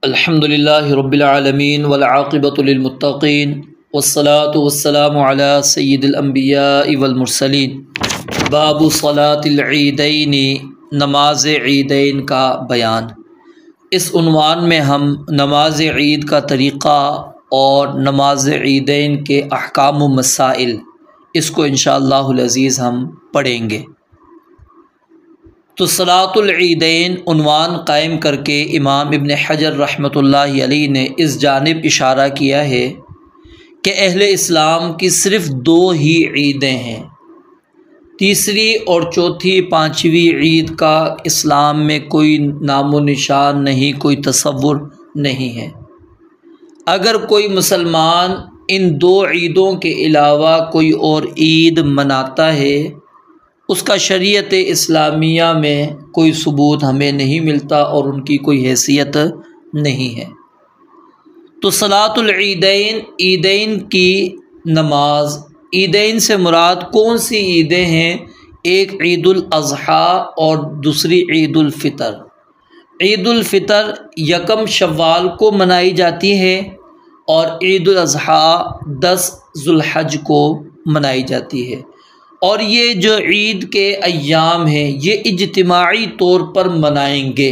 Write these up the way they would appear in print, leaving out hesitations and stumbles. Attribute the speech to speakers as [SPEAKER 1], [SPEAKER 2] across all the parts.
[SPEAKER 1] الحمدللہ رب العالمین والعاقبۃ للمتقین والصلاة والسلام علی سید الانبیاء والمرسلین۔ باب صلاۃ العیدین، نماز عیدین کا بیان۔ اس عنوان میں ہم نماز عید کا طریقہ اور نماز عیدین کے احکام و مسائل اس کو انشاءاللہ العزیز ہم پڑھیں گے۔ تو صلاۃ العیدین عنوان قائم کر کے امام ابن حجر رحمۃ اللہ علیہ نے اس جانب اشارہ کیا ہے کہ اہل اسلام کی صرف دو ہی عیدیں ہیں، تیسری اور چوتھی پانچویں عید کا اسلام میں کوئی نام و نشان نہیں، کوئی تصور نہیں ہے۔ اگر کوئی مسلمان ان دو عیدوں کے علاوہ کوئی اور عید مناتا ہے، اس کا شریعت اسلامیہ میں کوئی ثبوت ہمیں نہیں ملتا اور ان کی کوئی حیثیت نہیں ہے۔ تو صلاۃ العیدین، عیدین کی نماز، عیدین سے مراد کون سی عیدیں ہیں؟ ایک عید الاضحیٰ اور دوسری عید الفطر۔ عید الفطر یکم شوال کو منائی جاتی ہے اور عید الاضحیٰ 10 ذو الحج کو منائی جاتی ہے۔ اور یہ جو عید کے ایام ہیں یہ اجتماعی طور پر منائیں گے،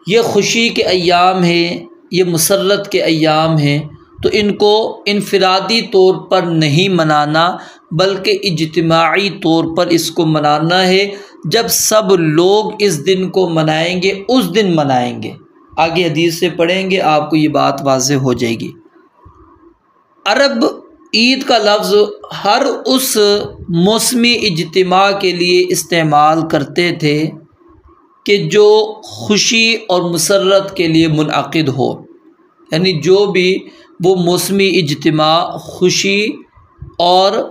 [SPEAKER 1] یہ خوشی کے ایام ہیں، یہ مسرت کے ایام ہیں، تو ان کو انفرادی طور پر نہیں منانا بلکہ اجتماعی طور پر اس کو منانا ہے۔ جب سب لوگ اس دن کو منائیں گے اس دن منائیں گے۔ آگے حدیث سے پڑھیں گے، آپ کو یہ بات واضح ہو جائے گی۔ عرب عید کا لفظ ہر اس موسمی اجتماع کے لیے استعمال کرتے تھے کہ جو خوشی اور مسرت کے لیے منعقد ہو، یعنی جو بھی وہ موسمی اجتماع خوشی اور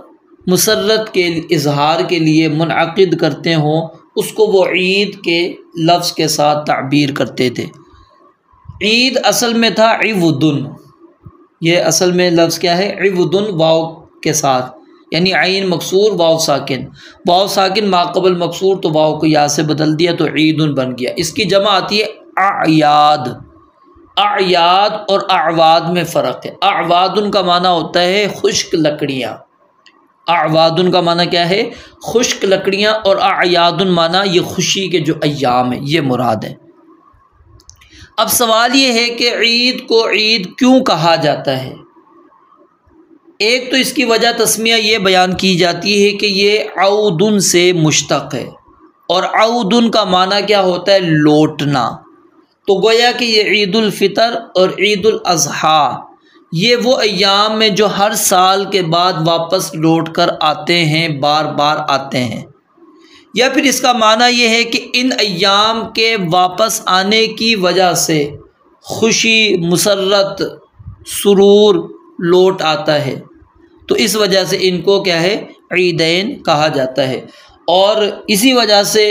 [SPEAKER 1] مسرت کے اظہار کے لیے منعقد کرتے ہوں، اس کو وہ عید کے لفظ کے ساتھ تعبیر کرتے تھے۔ عید اصل میں تھا عودن، یہ اصل میں لفظ کیا ہے؟ عودن، واو کے ساتھ، یعنی عین مکسور واو ساکن، واو ساکن ما قبل مکسور تو واو کو یا سے بدل دیا تو عیدن بن گیا۔ اس کی جمع آتی ہے اعیاد۔ اعیاد اور اعواد میں فرق ہے۔ اعوادن کا معنی ہوتا ہے خشک لکڑیاں، اعوادن کا معنی کیا ہے؟ خشک لکڑیاں، اور اعیادن معنی یہ خوشی کے جو ایام ہیں یہ مراد ہے۔ اب سوال یہ ہے کہ عید کو عید کیوں کہا جاتا ہے؟ ایک تو اس کی وجہ تسمیہ یہ بیان کی جاتی ہے کہ یہ عودن سے مشتق ہے، اور عودن کا معنی کیا ہوتا ہے؟ لوٹنا۔ تو گویا کہ یہ عید الفطر اور عید الاضحیٰ یہ وہ ایام میں جو ہر سال کے بعد واپس لوٹ کر آتے ہیں، بار بار آتے ہیں، یا پھر اس کا معنی یہ ہے کہ ان ایام کے واپس آنے کی وجہ سے خوشی، مسرت، سرور لوٹ آتا ہے، تو اس وجہ سے ان کو کیا ہے؟ عیدین کہا جاتا ہے۔ اور اسی وجہ سے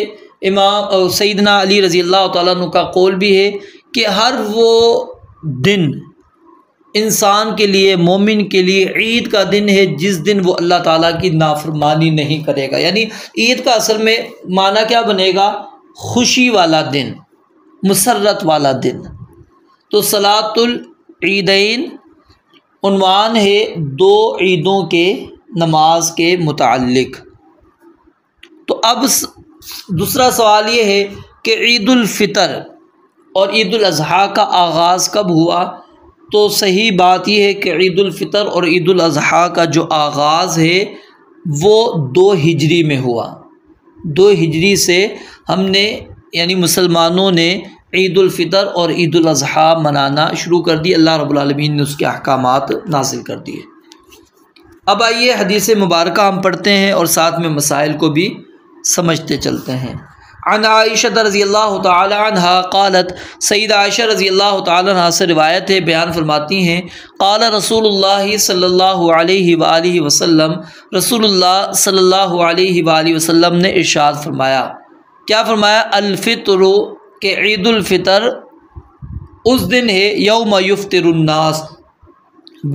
[SPEAKER 1] امام سیدنا علی رضی اللہ تعالیٰ عنہ کا قول بھی ہے کہ ہر وہ دن انسان کے لیے، مومن کے لیے عید کا دن ہے جس دن وہ اللہ تعالیٰ کی نافرمانی نہیں کرے گا۔ یعنی عید کا اصل میں معنی کیا بنے گا؟ خوشی والا دن، مسرت والا دن۔ تو صلاۃ العیدین عنوان ہے دو عیدوں کے نماز کے متعلق۔ تو اب دوسرا سوال یہ ہے کہ عید الفطر اور عید الاضحیٰ کا آغاز کب ہوا؟ تو صحیح بات یہ ہے کہ عید الفطر اور عید الاضحیٰ کا جو آغاز ہے وہ 2 ہجری میں ہوا۔ 2 ہجری سے ہم نے، یعنی مسلمانوں نے عید الفطر اور عید الاضحیٰ منانا شروع کر دی۔ اللہ رب العالمین نے اس کے احکامات نازل کر دیے۔ اب آئیے حدیث مبارکہ ہم پڑھتے ہیں اور ساتھ میں مسائل کو بھی سمجھتے چلتے ہیں۔ عن عائشہ رضی اللہ تعالی عنہ قالت، سید عائشہ رضی اللہ تعالی عنہ سے روایت ہے، بیان فرماتی ہیں، قال رسول اللہ صلی اللہ علیہ وآلہ وسلم، رسول اللہ صلی اللہ علیہ وآلہ وسلم نے ارشاد فرمایا۔ کیا فرمایا؟ الفطر، کہ عید الفطر اس دن ہے یوم یفطر الناس،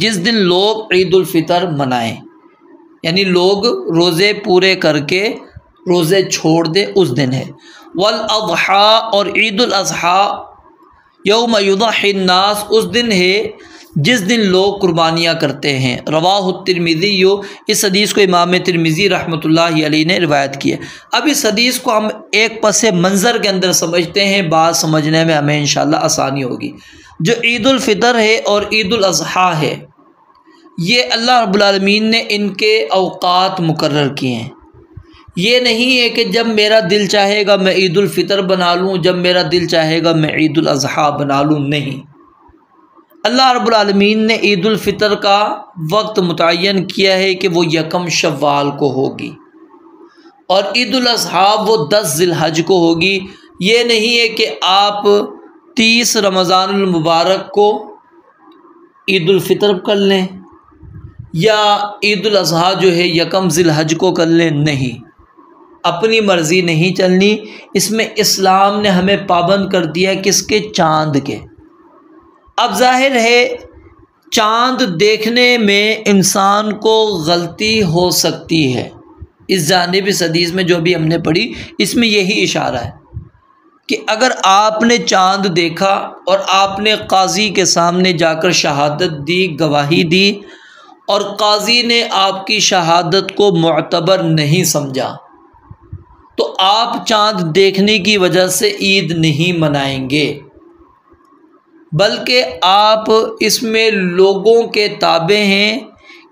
[SPEAKER 1] جس دن لوگ عید الفطر منائیں، یعنی لوگ روزے پورے کر کے روزے چھوڑ دے، اس دن ہے۔ والاضحیٰ، اور عید الاضحیٰ یوم یضحی الناس، اس دن ہے جس دن لوگ قربانیاں کرتے ہیں۔ رواہ الترمذی، اس حدیث کو امام ترمذی رحمۃ اللہ علیہ نے روایت کی ہے۔ اب اس حدیث کو ہم ایک پس منظر کے اندر سمجھتے ہیں، بات سمجھنے میں ہمیں انشاءاللہ آسانی ہوگی۔ جو عید الفطر ہے اور عید الاضحیٰ ہے، یہ اللہ رب العالمین نے ان کے اوقات مقرر کیے ہیں۔ یہ نہیں ہے کہ جب میرا دل چاہے گا میں عید الفطر بنا لوں، جب میرا دل چاہے گا میں عید الاضحیٰ بنا لوں، نہیں۔ اللہ رب العالمین نے عید الفطر کا وقت متعین کیا ہے کہ وہ 1 شوال کو ہوگی، اور عید الاضحیٰ وہ 10 ذی الحج کو ہوگی۔ یہ نہیں ہے کہ آپ 30 رمضان المبارک کو عید الفطر کر لیں یا عید الاضحیٰ جو ہے 1 ذی الحج کو کر لیں، نہیں، اپنی مرضی نہیں چلنی۔ اس میں اسلام نے ہمیں پابند کر دیا کس کے؟ چاند کے۔ اب ظاہر ہے چاند دیکھنے میں انسان کو غلطی ہو سکتی ہے، اس جانب اس حدیث میں جو بھی ہم نے پڑھی اس میں یہی اشارہ ہے کہ اگر آپ نے چاند دیکھا اور آپ نے قاضی کے سامنے جا کر شہادت دی، گواہی دی، اور قاضی نے آپ کی شہادت کو معتبر نہیں سمجھا، تو آپ چاند دیکھنے کی وجہ سے عید نہیں منائیں گے، بلکہ آپ اس میں لوگوں کے تابع ہیں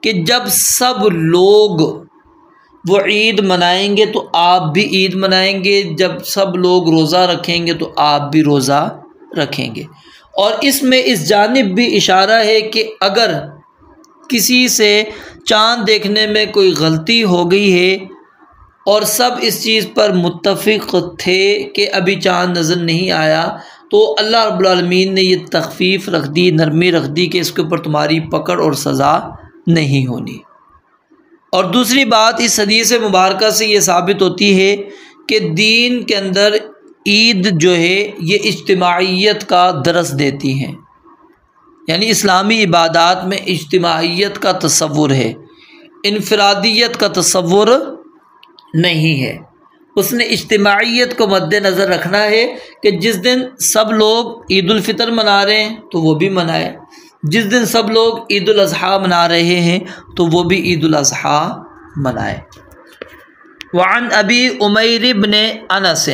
[SPEAKER 1] کہ جب سب لوگ وہ عید منائیں گے تو آپ بھی عید منائیں گے، جب سب لوگ روزہ رکھیں گے تو آپ بھی روزہ رکھیں گے۔ اور اس میں اس جانب بھی اشارہ ہے کہ اگر کسی سے چاند دیکھنے میں کوئی غلطی ہو گئی ہے اور سب اس چیز پر متفق تھے کہ ابھی چاند نظر نہیں آیا، تو اللہ رب العالمین نے یہ تخفیف رکھ دی، نرمی رکھ دی کہ اس کے اوپر تمہاری پکڑ اور سزا نہیں ہونی۔ اور دوسری بات اس حدیث مبارکہ سے یہ ثابت ہوتی ہے کہ دین کے اندر عید جو ہے یہ اجتماعیت کا درس دیتی ہیں، یعنی اسلامی عبادات میں اجتماعیت کا تصور ہے، انفرادیت کا تصور نہیں ہے۔ اس نے اجتماعیت کو مد نظر رکھنا ہے کہ جس دن سب لوگ عید الفطر منا رہے ہیں تو وہ بھی منائے، جس دن سب لوگ عید الاضحیٰ منا رہے ہیں تو وہ بھی عید الاضحیٰ منائے۔ وعن ابی عمیر بن انس،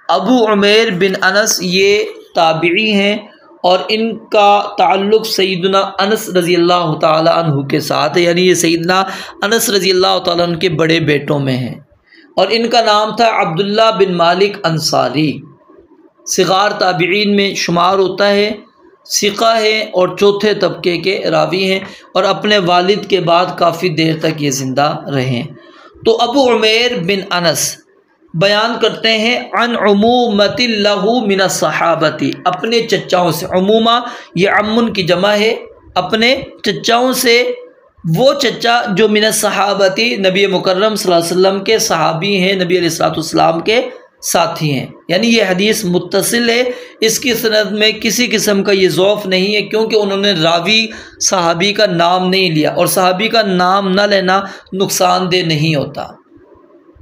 [SPEAKER 1] ابو عمیر بن انس یہ تابعی ہیں اور ان کا تعلق سیدنا انس رضی اللہ تعالی عنہ کے ساتھ ہے، یعنی یہ سیدنا انس رضی اللہ تعالیٰ عنہ کے بڑے بیٹوں میں ہیں، اور ان کا نام تھا عبداللہ بن مالک انصاری، صغار تابعین میں شمار ہوتا ہے، ثقہ ہے اور چوتھے طبقے کے راوی ہیں، اور اپنے والد کے بعد کافی دیر تک یہ زندہ رہے۔ تو ابو عمیر بن انس بیان کرتے ہیں عن عمومت لہ من الصحابتی، اپنے چچاؤں سے، عمومہ یہ عمن کی جمع ہے، اپنے چچاؤں سے، وہ چچا جو من الصحابتی نبی مکرم صلی اللہ علیہ وسلم کے صحابی ہیں، نبی علیہ الصلوۃ والسلام کے ساتھی ہیں، یعنی یہ حدیث متصل ہے، اس کی سند میں کسی قسم کا یہ ضعف نہیں ہے، کیونکہ انہوں نے راوی صحابی کا نام نہیں لیا، اور صحابی کا نام نہ لینا نقصان دہ نہیں ہوتا،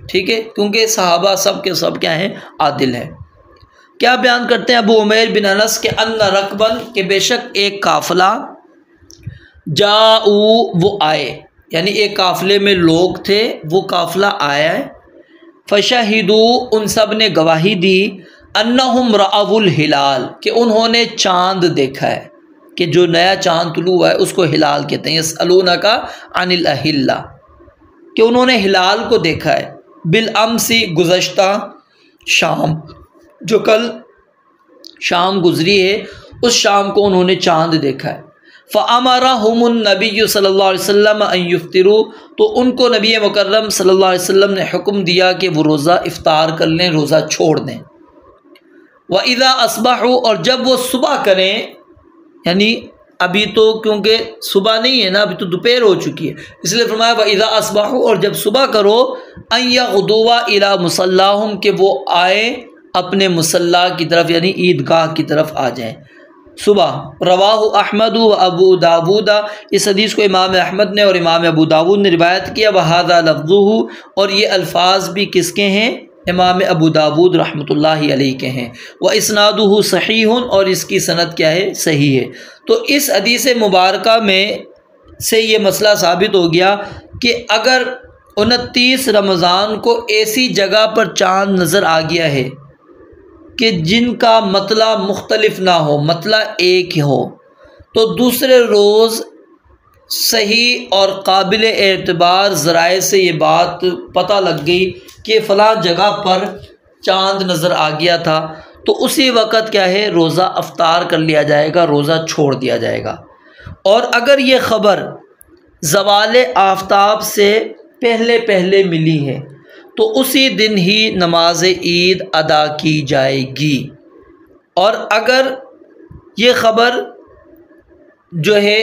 [SPEAKER 1] ٹھیک ہے، کیونکہ صحابہ سب کے سب کیا ہیں؟ عادل ہیں۔ کیا بیان کرتے ہیں ابو عمیر بن انس کہ ان رکبن، کہ بے شک ایک قافلہ، جاؤ وہ آئے، یعنی ایک قافلے میں لوگ تھے، وہ قافلہ آیا ہے، فشہدوا ان سب نے گواہی دی، انہم رأوا الہلال، کہ انہوں نے چاند دیکھا ہے، کہ جو نیا چاند طلوع ہوا ہے اس کو ہلال کہتے ہیں، یسألونک عن الاہلہ، کہ انہوں نے ہلال کو دیکھا ہے، بالامس گزشتہ شام، جو کل شام گزری ہے اس شام کو انہوں نے چاند دیکھا ہے۔ فَأَمَرَهُمُ النَّبِيُّ صلی اللہ علیہ وسلم أَن يُفْطِرُوا، تو ان کو نبی مکرم صلی اللہ علیہ وسلم نے حکم دیا کہ وہ روزہ افطار کر لیں، روزہ چھوڑ دیں۔ وَإِذَا أَصْبَحُوا، اور جب وہ صبح کریں، یعنی ابھی تو کیونکہ صبح نہیں ہے نا، ابھی تو دوپہر ہو چکی ہے، اس لیے فرمایا وَإِذَا أَصْبَحُوا، اور جب صبح کرو، أَن يَغْدُوَا إِلَى مُصَلَّاهُمْ، کہ وہ آئیں اپنے مصلی کی طرف، یعنی عیدگاہ کی طرف آ جائیں صبح۔ رواہ احمد و ابو داود، اس حدیث کو امام احمد نے اور امام ابو داود نے روایت کیا، وہذا لفظہ، اور یہ الفاظ بھی کس کے ہیں؟ امام ابو داود رحمۃ اللہ علیہ کے ہیں، وَإِسْنَادُهُ صحیح، اور اس کی سند کیا ہے؟ صحیح ہے۔ تو اس حدیث مبارکہ میں سے یہ مسئلہ ثابت ہو گیا کہ اگر 29 رمضان کو ایسی جگہ پر چاند نظر آ گیا ہے کہ جن کا مطلع مختلف نہ ہو، مطلع ایک ہی ہو، تو دوسرے روز صحیح اور قابل اعتبار ذرائع سے یہ بات پتہ لگ گئی کہ فلاں جگہ پر چاند نظر آ گیا تھا، تو اسی وقت کیا ہے؟ روزہ افطار کر لیا جائے گا، روزہ چھوڑ دیا جائے گا۔ اور اگر یہ خبر زوال آفتاب سے پہلے ملی ہے تو اسی دن ہی نماز عید ادا کی جائے گی، اور اگر یہ خبر جو ہے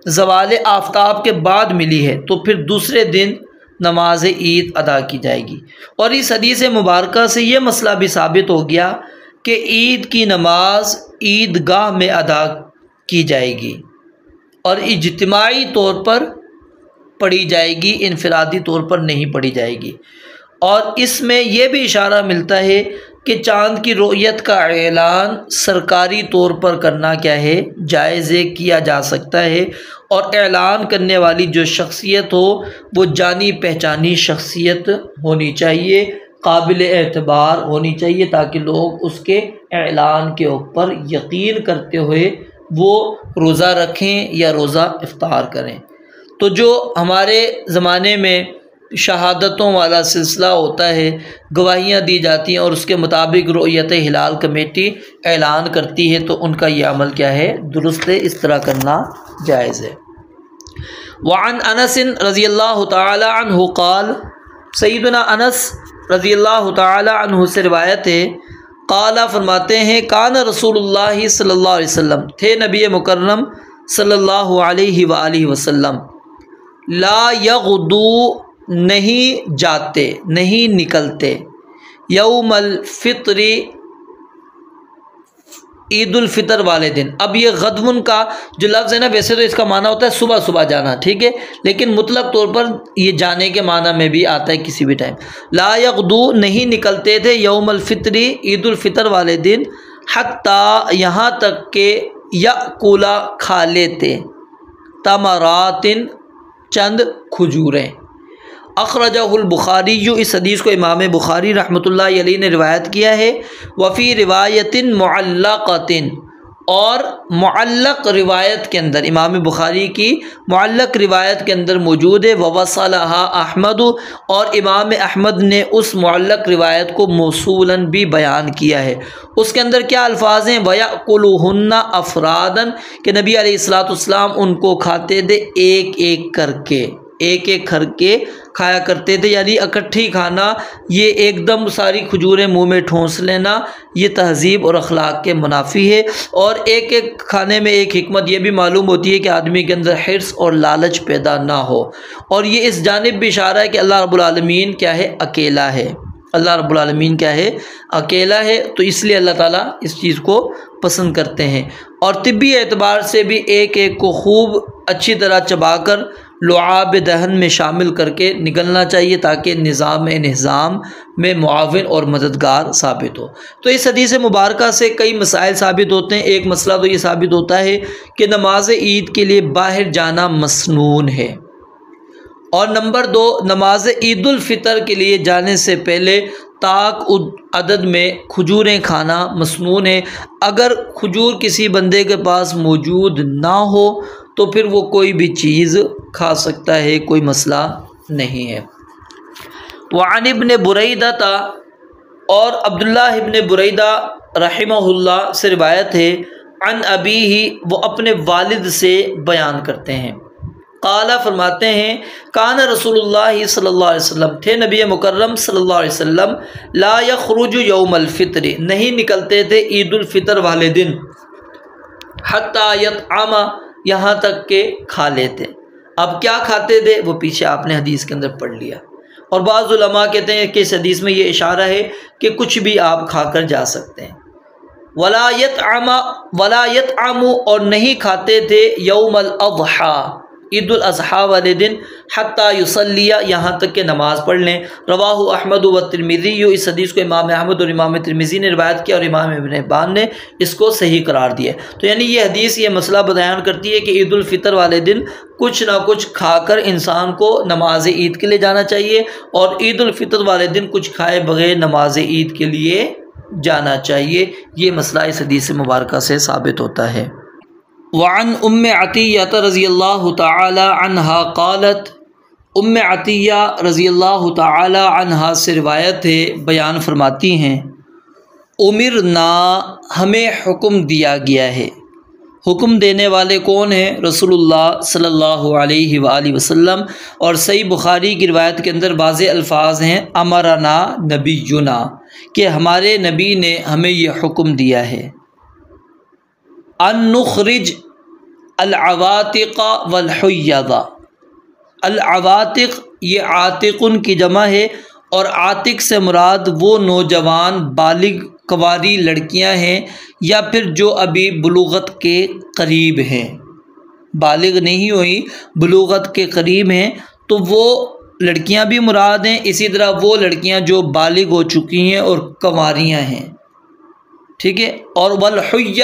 [SPEAKER 1] زوال آفتاب کے بعد ملی ہے تو پھر دوسرے دن نماز عید ادا کی جائے گی۔ اور اس حدیث مبارکہ سے یہ مسئلہ بھی ثابت ہو گیا کہ عید کی نماز عیدگاہ میں ادا کی جائے گی اور اجتماعی طور پر پڑھی جائے گی، انفرادی طور پر نہیں پڑھی جائے گی۔ اور اس میں یہ بھی اشارہ ملتا ہے کہ چاند کی رؤیت کا اعلان سرکاری طور پر کرنا کیا ہے؟ جائز کیا جا سکتا ہے، اور اعلان کرنے والی جو شخصیت ہو وہ جانی پہچانی شخصیت ہونی چاہیے، قابل اعتبار ہونی چاہیے، تاکہ لوگ اس کے اعلان کے اوپر یقین کرتے ہوئے وہ روزہ رکھیں یا روزہ افطار کریں۔ تو جو ہمارے زمانے میں شہادتوں والا سلسلہ ہوتا ہے، گواہیاں دی جاتی ہیں اور اس کے مطابق رؤیت ہلال کمیٹی اعلان کرتی ہے، تو ان کا یہ عمل کیا ہے؟ درست ہے، اس طرح کرنا جائز ہے۔ وعن انس رضی اللہ تعالی عنہ قال، سیدنا انس رضی اللہ تعالی عنہ سے روایت ہے، قال فرماتے ہیں، کان رسول اللہ صلی اللہ علیہ وسلم، تھے نبی مکرم صلی اللہ علیہ وآلہ وسلم، لا یغدو، نہیں جاتے، نہیں نکلتے، یوم الفطر، عید الفطر والے دن۔ اب یہ غدون کا جو لفظ ہے نا، ویسے تو اس کا معنی ہوتا ہے صبح صبح جانا، ٹھیک ہے، لیکن مطلق طور پر یہ جانے کے معنی میں بھی آتا ہے کسی بھی ٹائم۔ لا یغدو، نہیں نکلتے تھے، یوم الفطر، عید الفطر والے دن، حتی، یہاں تک کہ یأکلا، کھا لیتے، تمرات، چند کھجوریں۔ اخرجہ البخاری، اس حدیث کو امام بخاری رحمۃ اللہ علیہ نے روایت کیا ہے۔ وفی روایت معلقۃ، اور معلق روایت کے اندر، امام بخاری کی معلق روایت کے اندر موجود ہے، ووصلها احمد، اور امام احمد نے اس معلق روایت کو موصولاً بھی بیان کیا ہے۔ اس کے اندر کیا الفاظ ہیں؟ وَيَأْكُلُهُنَّ أَفْرَادًا، کہ نبی علیہ الصلوۃ والسلام ان کو کھاتے تھے ایک ایک کر کے، ایک ایک کر کے کھایا کرتے تھے، یعنی اکٹھی کھانا، یہ ایک دم ساری کھجوریں منہ میں ٹھونس لینا، یہ تہذیب اور اخلاق کے منافی ہے۔ اور ایک ایک کھانے میں ایک حکمت یہ بھی معلوم ہوتی ہے کہ آدمی کے اندر حرص اور لالچ پیدا نہ ہو، اور یہ اس جانب بھی اشارہ ہے کہ اللہ رب العالمین کیا ہے؟ اکیلا ہے۔ اللہ رب العالمین کیا ہے؟ اکیلا ہے، تو اس لیے اللہ تعالیٰ اس چیز کو پسند کرتے ہیں۔ اور طبی اعتبار سے بھی ایک ایک کو خوب اچھی طرح چبا کر لعاب دہن میں شامل کر کے نگلنا چاہیے، تاکہ نظام انہضام میں معاون اور مددگار ثابت ہو۔ تو اس حدیث مبارکہ سے کئی مسائل ثابت ہوتے ہیں۔ ایک مسئلہ تو یہ ثابت ہوتا ہے کہ نماز عید کے لیے باہر جانا مسنون ہے، اور نمبر 2، نماز عید الفطر کے لیے جانے سے پہلے طاق عدد میں کھجوریں کھانا مسنون ہے۔ اگر کھجور کسی بندے کے پاس موجود نہ ہو تو پھر وہ کوئی بھی چیز کھا سکتا ہے، کوئی مسئلہ نہیں ہے۔ وعن ابن بریدہ، اور عبداللہ ابن بریدہ رحمہ اللہ سے روایت ہے، عن ابیہ، وہ اپنے والد سے بیان کرتے ہیں، قال، فرماتے ہیں، کان رسول اللہ صلی اللہ علیہ وسلم، تھے نبی مکرم صلی اللہ علیہ وسلم، لا یخرج یوم الفطر، نہیں نکلتے تھے عید الفطر والے دن، حتی یطعم، یہاں تک کہ کھا لیتے۔ اب کیا کھاتے تھے وہ پیچھے آپ نے حدیث کے اندر پڑھ لیا، اور بعض علماء کہتے ہیں کہ اس حدیث میں یہ اشارہ ہے کہ کچھ بھی آپ کھا کر جا سکتے ہیں۔ ولا یطعم، اور نہیں کھاتے تھے یوم الاضحیٰ، عید الاضحیٰ والے دن حتیٰ یصلی، یہاں تک کہ نماز پڑھ لیں۔ رواہ احمد و ترمذی، اس حدیث کو امام احمد اور امام ترمذی نے روایت کیا اور امام ابن حبان نے اس کو صحیح قرار دیا۔ تو یعنی یہ حدیث یہ مسئلہ بیان کرتی ہے کہ عید الفطر والے دن کچھ نہ کچھ کھا کر انسان کو نماز عید کے لیے جانا چاہیے، اور عید الفطر والے دن کچھ کھائے بغیر نماز عید کے لیے جانا چاہیے۔ یہ مسئلہ اس حدیث مبارکہ سے ثابت ہوتا ہے۔ وعن ام عطیہ رضی اللہ تعالی عنہا قالت، ام عطیہ رضی اللہ تعالی عنہا سے روایت ہے، بیان فرماتی ہیں، امرنا، ہمیں حکم دیا گیا ہے۔ حکم دینے والے کون ہیں؟ رسول اللہ صلی اللہ علیہ وآلہ وسلم، اور صحیح بخاری کی روایت کے اندر واضح الفاظ ہیں، امرنا نبینا، کہ ہمارے نبی نے ہمیں یہ حکم دیا ہے، ان نخرج العواتق والحیض۔ العواتق یہ عاتقن کی جمع ہے، اور عاتق سے مراد وہ نوجوان بالغ کنواری لڑکیاں ہیں یا پھر جو ابھی بلوغت کے قریب ہیں، بالغ نہیں ہوئی بلوغت کے قریب ہیں، تو وہ لڑکیاں بھی مراد ہیں، اسی طرح وہ لڑکیاں جو بالغ ہو چکی ہیں اور کنواریاں ہیں، ٹھیک ہے۔ اور والحیض،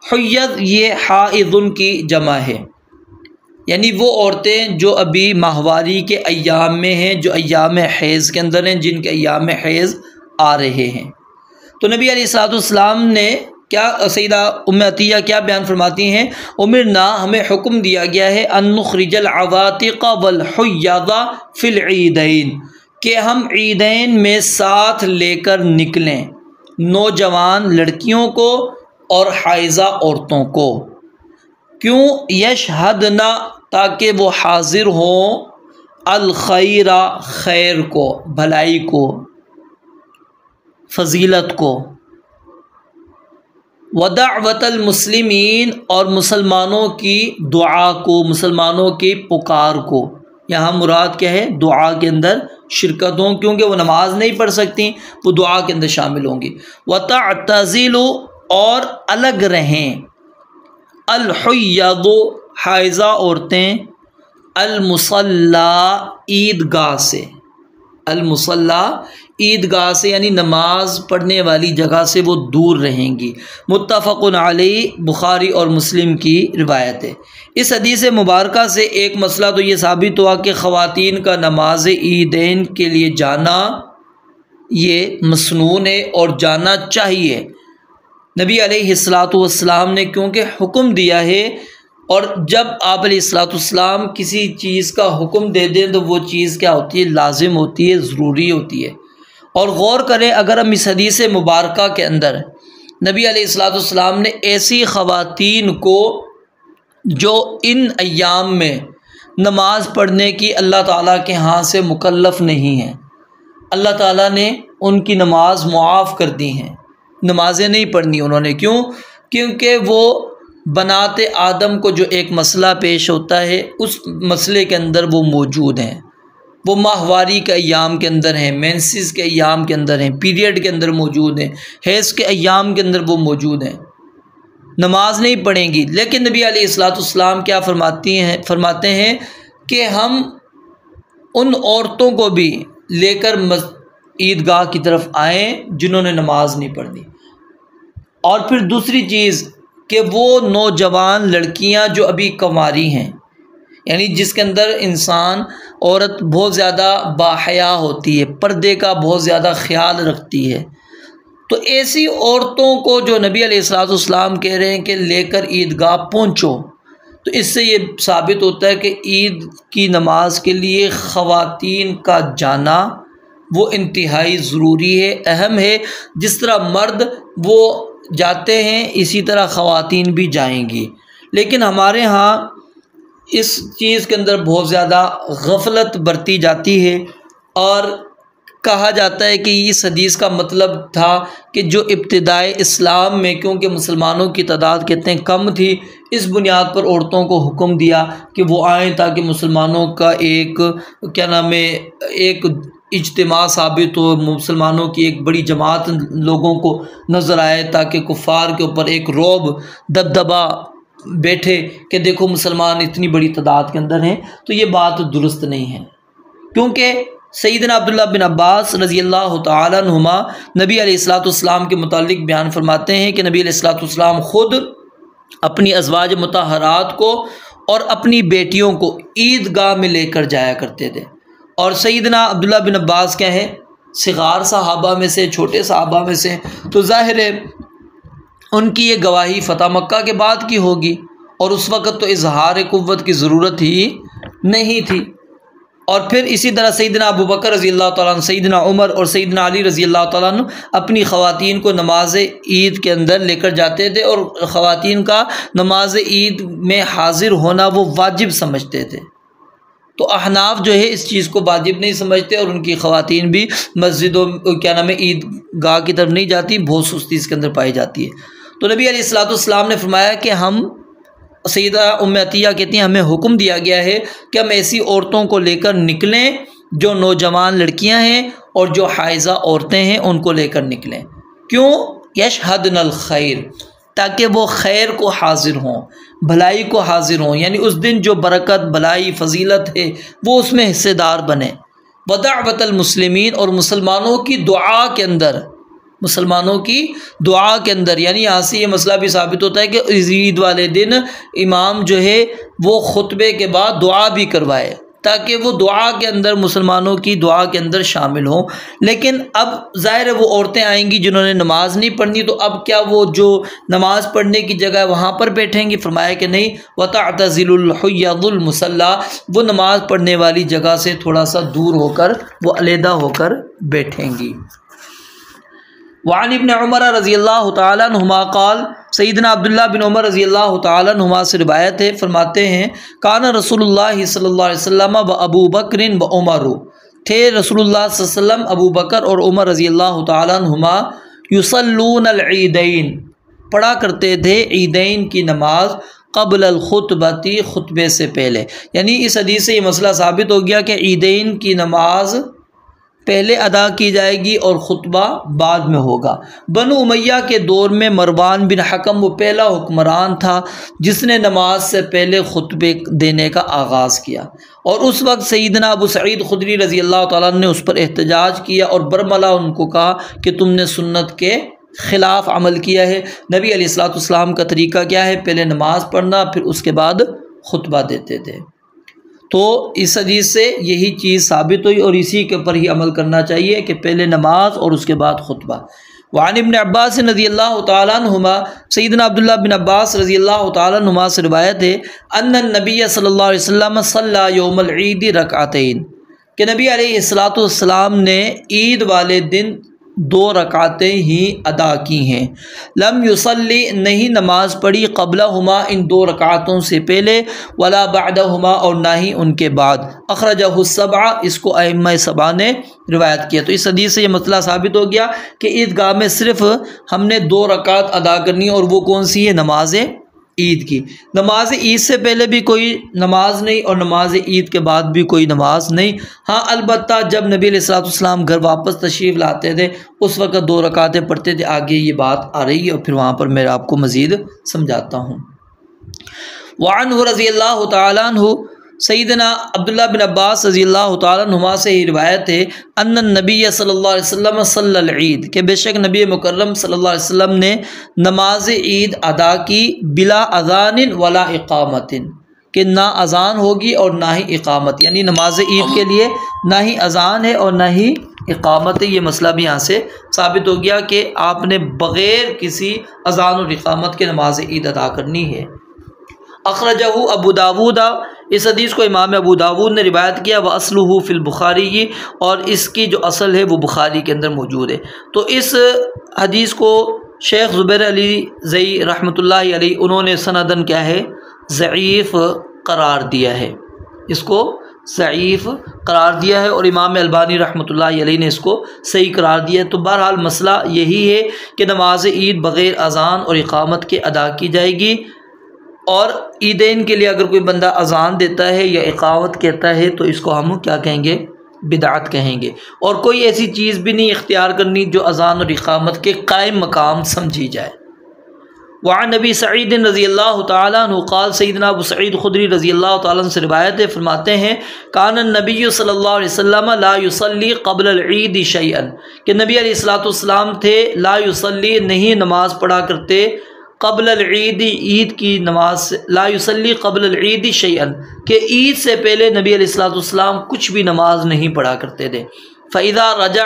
[SPEAKER 1] حیض یہ حائضن کی جمع ہے، یعنی وہ عورتیں جو ابھی ماہواری کے ایام میں ہیں، جو ایام حیض کے اندر ہیں، جن کے ایام حیض آ رہے ہیں۔ تو نبی علیہ الصلوۃ والسلام نے کیا، سیدہ ام عطیہ کیا بیان فرماتی ہیں، امرنا، ہمیں حکم دیا گیا ہے، ان نخرج العواتق والحیض فی العیدین، کہ ہم عیدین میں ساتھ لے کر نکلیں نوجوان لڑکیوں کو اور حائضہ عورتوں کو۔ کیوں؟ یشہدنا، تاکہ وہ حاضر ہوں، الخیر، خیر کو، بھلائی کو، فضیلت کو، ودعوت المسلمین، اور مسلمانوں کی دعا کو، مسلمانوں کی پکار کو۔ یہاں مراد کیا ہے؟ دعا کے اندر شرکت ہوں، کیونکہ وہ نماز نہیں پڑھ سکتی، وہ دعا کے اندر شامل ہوں گی۔ وتعتزلوا، اور الگ رہیں، الحیض، حائضہ عورتیں، المصلی، عیدگاہ سے، المصلی، عیدگاہ سے یعنی نماز پڑھنے والی جگہ سے وہ دور رہیں گی۔ متفق علیہ، بخاری اور مسلم کی روایت ہے۔ اس حدیث مبارکہ سے ایک مسئلہ تو یہ ثابت ہوا کہ خواتین کا نماز عیدین کے لیے جانا یہ مسنون ہے اور جانا چاہیے۔ نبی علیہ الصلوۃ والسلام نے کیونکہ حکم دیا ہے، اور جب آپ علیہ الصلوۃ والسلام کسی چیز کا حکم دے دیں تو وہ چیز کیا ہوتی ہے؟ لازم ہوتی ہے، ضروری ہوتی ہے۔ اور غور کریں، اگر ہم اس حدیث مبارکہ کے اندر نبی علیہ الصلوۃ والسلام نے ایسی خواتین کو جو ان ایام میں نماز پڑھنے کی اللہ تعالیٰ کے ہاں سے مکلف نہیں ہیں، اللہ تعالیٰ نے ان کی نماز معاف کر دی ہیں، نمازیں نہیں پڑھنی انہوں نے۔ کیوں؟ کیونکہ وہ بنات آدم کو جو ایک مسئلہ پیش ہوتا ہے، اس مسئلے کے اندر وہ موجود ہیں، وہ ماہواری کے ایام کے اندر ہیں، مینسز کے ایام کے اندر ہیں، پیریڈ کے اندر موجود ہیں، حیض کے ایام کے اندر وہ موجود ہیں، نماز نہیں پڑھیں گی۔ لیکن نبی علیہ الصلوۃ والسلام کیا فرماتے ہیں کہ ہم ان عورتوں کو بھی لے کر عیدگاہ کی طرف آئیں جنہوں نے نماز نہیں پڑھنی۔ اور پھر دوسری چیز کہ وہ نوجوان لڑکیاں جو ابھی کنواری ہیں، یعنی جس کے اندر انسان، عورت بہت زیادہ باحیا ہوتی ہے، پردے کا بہت زیادہ خیال رکھتی ہے، تو ایسی عورتوں کو جو نبی علیہ الصلوۃ والسلام کہہ رہے ہیں کہ لے کر عیدگاہ پہنچو، تو اس سے یہ ثابت ہوتا ہے کہ عید کی نماز کے لیے خواتین کا جانا وہ انتہائی ضروری ہے، اہم ہے۔ جس طرح مرد وہ جاتے ہیں، اسی طرح خواتین بھی جائیں گی۔ لیکن ہمارے ہاں اس چیز کے اندر بہت زیادہ غفلت برتی جاتی ہے، اور کہا جاتا ہے کہ اس حدیث کا مطلب تھا کہ جو ابتدائے اسلام میں، کیونکہ مسلمانوں کی تعداد کہتے ہیں کم تھی، اس بنیاد پر عورتوں کو حکم دیا کہ وہ آئیں تاکہ مسلمانوں کا ایک ایک اجتماع ثابت ہو، مسلمانوں کی ایک بڑی جماعت لوگوں کو نظر آئے، تاکہ کفار کے اوپر ایک رعب، دبدبہ بیٹھے کہ دیکھو مسلمان اتنی بڑی تعداد کے اندر ہیں، تو یہ بات درست نہیں ہے، کیونکہ سیدنا عبداللہ بن عباس رضی اللہ تعالیٰ عنہما نبی علیہ الصلوۃ والسلام کے متعلق بیان فرماتے ہیں کہ نبی علیہ الصلوۃ والسلام خود اپنی ازواج مطہرات کو اور اپنی بیٹیوں کو عیدگاہ میں لے کر جایا کرتے تھے، اور سیدنا عبداللہ بن عباس کیا ہے، صغار صحابہ میں سے، چھوٹے صحابہ میں سے، تو ظاہر ہے ان کی یہ گواہی فتح مکہ کے بعد کی ہوگی، اور اس وقت تو اظہار قوت کی ضرورت ہی نہیں تھی۔ اور پھر اسی طرح سیدنا ابو بکر رضی اللہ تعالیٰ عنہ، سیدنا عمر اور سیدنا علی رضی اللہ تعالیٰ عنہ اپنی خواتین کو نماز عید کے اندر لے کر جاتے تھے، اور خواتین کا نماز عید میں حاضر ہونا وہ واجب سمجھتے تھے۔ تو احناف جو ہے اس چیز کو واجب نہیں سمجھتے، اور ان کی خواتین بھی مسجدوں عید گاہ کی طرف نہیں جاتی، بہت سستی اس کے اندر پائی جاتی ہے۔ تو نبی علیہ الصلوۃ والسلام نے فرمایا کہ سیدہ ام عطیہ کہتی ہیں ہمیں حکم دیا گیا ہے کہ ہم ایسی عورتوں کو لے کر نکلیں جو نوجوان لڑکیاں ہیں اور جو حائضہ عورتیں ہیں ان کو لے کر نکلیں، کیوں؟ یشہدن الخیر، تاکہ وہ خیر کو حاضر ہوں، بھلائی کو حاضر ہوں، یعنی اس دن جو برکت، بھلائی، فضیلت ہے وہ اس میں حصے دار بنیں۔ ودعوت المسلمین، اور مسلمانوں کی دعا کے اندر، مسلمانوں کی دعا کے اندر، یعنی یہاں سے یہ مسئلہ بھی ثابت ہوتا ہے کہ عید والے دن امام جو ہے وہ خطبے کے بعد دعا بھی کروائے، تاکہ وہ دعا کے اندر، مسلمانوں کی دعا کے اندر شامل ہوں۔ لیکن اب ظاہر ہے وہ عورتیں آئیں گی جنہوں نے نماز نہیں پڑھنی، تو اب کیا وہ جو نماز پڑھنے کی جگہ ہے وہاں پر بیٹھیں گی؟ فرمایا کہ نہیں، وَتَعْتَزِلُ الْحُيَّضُ الْمُصَلَّى، وہ نماز پڑھنے والی جگہ سے تھوڑا سا دور ہو کر، وہ علیحدہ ہو کر بیٹھیں گی۔ وعن ابن عمر رضی اللہ تعالیٰ عنہما قال، سیدنا عبداللہ بن عمر رضی اللہ تعالیٰ عنہما سے روایت ہے، فرماتے ہیں کان رسول اللہ صلی اللہ علیہ وسلم و ابو بکر و عمر، تھے رسول اللہ صلی اللہ علیہ وسلم، ابو بکر اور عمر رضی اللہ تعالیٰ عنہما، یصلون العیدین، پڑھا کرتے تھے عیدین کی نماز، قبل الخطبتی، خطبے سے پہلے۔ یعنی اس حدیث سے یہ مسئلہ ثابت ہو گیا کہ عیدین کی نماز پہلے ادا کی جائے گی اور خطبہ بعد میں ہوگا۔ بنو امیہ کے دور میں مروان بن حکم وہ پہلا حکمران تھا جس نے نماز سے پہلے خطبے دینے کا آغاز کیا، اور اس وقت سیدنا ابو سعید خدری رضی اللہ تعالیٰ عنہ نے اس پر احتجاج کیا اور برملا ان کو کہا کہ تم نے سنت کے خلاف عمل کیا ہے۔ نبی علیہ الصلوۃ والسلام کا طریقہ کیا ہے؟ پہلے نماز پڑھنا، پھر اس کے بعد خطبہ دیتے تھے۔ تو اس حدیث سے یہی چیز ثابت ہوئی، اور اسی کے اوپر ہی عمل کرنا چاہیے کہ پہلے نماز اور اس کے بعد خطبہ۔ وعن ابن عباس رضی اللہ تعالیٰ عنہما، سیدنا عبداللہ بن عباس رضی اللہ تعالیٰ عنہما سے روایت ہے، ان النبی صلی اللہ علیہ وسلم صلی یوم العید رکعتین، کہ نبی علیہ الصلوۃ والسلام نے عید والے دن 2 رکعتیں ہی ادا کی ہیں۔ لم یصلی، نہیں نماز پڑھی، قبلہما، ان 2 رکعتوں سے پہلے، ولا بعدہما، اور نہ ہی ان کے بعد۔ اخرجہ السبعہ، اس کو ائمہ 7 نے روایت کیا۔ تو اس حدیث سے یہ مسئلہ ثابت ہو گیا کہ عیدگاہ میں صرف ہم نے 2 رکعت ادا کرنی، اور وہ کون سی ہے؟ نماز عید کی۔ نماز عید سے پہلے بھی کوئی نماز نہیں، اور نماز عید کے بعد بھی کوئی نماز نہیں۔ ہاں البتہ جب نبی علیہ الصلوۃ والسلام گھر واپس تشریف لاتے تھے اس وقت 2 رکعتیں پڑھتے تھے۔ آگے یہ بات آ رہی ہے اور پھر وہاں پر میں آپ کو مزید سمجھاتا ہوں۔ وعنہ رضی اللہ تعالیٰ عنہ، سیدنا عبداللہ بن عباس رضی اللہ تعالیٰ عنہما سے ہی روایت ہے، ان النبی صلی اللہ علیہ وسلم صلی العید، کہ بے شک نبی مکرم صلی اللہ علیہ وسلم نے نماز عید ادا کی، بلا اذان ولا اقامت، کہ نہ اذان ہوگی اور نہ ہی اقامت، یعنی نماز عید کے لیے نہ ہی اذان ہے اور نہ ہی اقامت ہے۔ یہ مسئلہ بھی یہاں سے ثابت ہو گیا کہ آپ نے بغیر کسی اذان اور اقامت کے نماز عید ادا کرنی ہے۔ اخرجہ ابو داود، اس حدیث کو امام ابو داود نے روایت کیا، وَأَصْلُهُ فِي الْبُخَارِيِّ، اور اس کی جو اصل ہے وہ بخاری کے اندر موجود ہے۔ تو اس حدیث کو شیخ زبیر علی زئی رحمۃ اللہ علیہ انہوں نے سندن کیا ہے؟ ضعیف قرار دیا ہے، اس کو ضعیف قرار دیا ہے، اور امام البانی رحمۃ اللہ علیہ نے اس کو صحیح قرار دیا ہے۔ تو بہرحال مسئلہ یہی ہے کہ نماز عید بغیر اذان اور اقامت کے ادا کی جائے گی، اور عیدین کے لیے اگر کوئی بندہ اذان دیتا ہے یا اقامت کہتا ہے تو اس کو ہم کیا کہیں گے؟ بدعت کہیں گے، اور کوئی ایسی چیز بھی نہیں اختیار کرنی جو اذان اور اقامت کے قائم مقام سمجھی جائے۔ وعن نبی سعید رضی اللہ تعالیٰ عنہ قال سیدنا ابو سعید خدری رضی اللہ تعالیٰ عنہ سے روایت ہے، فرماتے ہیں کان النبی صلی اللہ علیہ وسلم لا یصلی قبل العید شیئا، کہ نبی علیہ الصلوۃ والسلام تھے لا یصلی نہیں نماز پڑھا کرتے قبل العید عید کی نماز، لا یصلی قبل العید شیئا کہ عید سے پہلے نبی علیہ الصلوۃ والسلام کچھ بھی نماز نہیں پڑھا کرتے تھے۔ فاذا رجع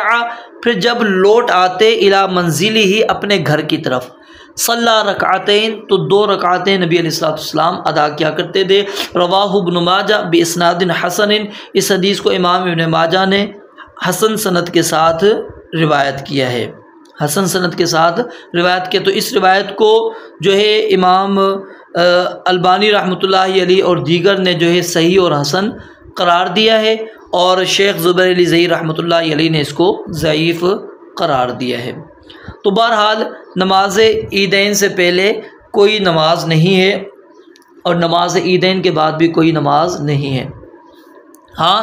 [SPEAKER 1] پھر جب لوٹ آتے الی منزلہ اپنے گھر کی طرف، صلی رکعتین تو 2 رکعتیں نبی علیہ الصلوۃ والسلام ادا کیا کرتے تھے۔ رواہ ابن ماجہ باسناد حسن، اس حدیث کو امام ابن ماجہ نے حسن سند کے ساتھ روایت کیا ہے، حسن سند کے ساتھ روایت کیا۔ تو اس روایت کو جو ہے امام البانی رحمۃ اللہ علیہ اور دیگر نے جو ہے صحیح اور حسن قرار دیا ہے، اور شیخ زبیر علی زئی رحمۃ اللہ علیہ نے اس کو ضعیف قرار دیا ہے۔ تو بہرحال نماز عیدین سے پہلے کوئی نماز نہیں ہے، اور نماز عیدین کے بعد بھی کوئی نماز نہیں ہے۔ ہاں،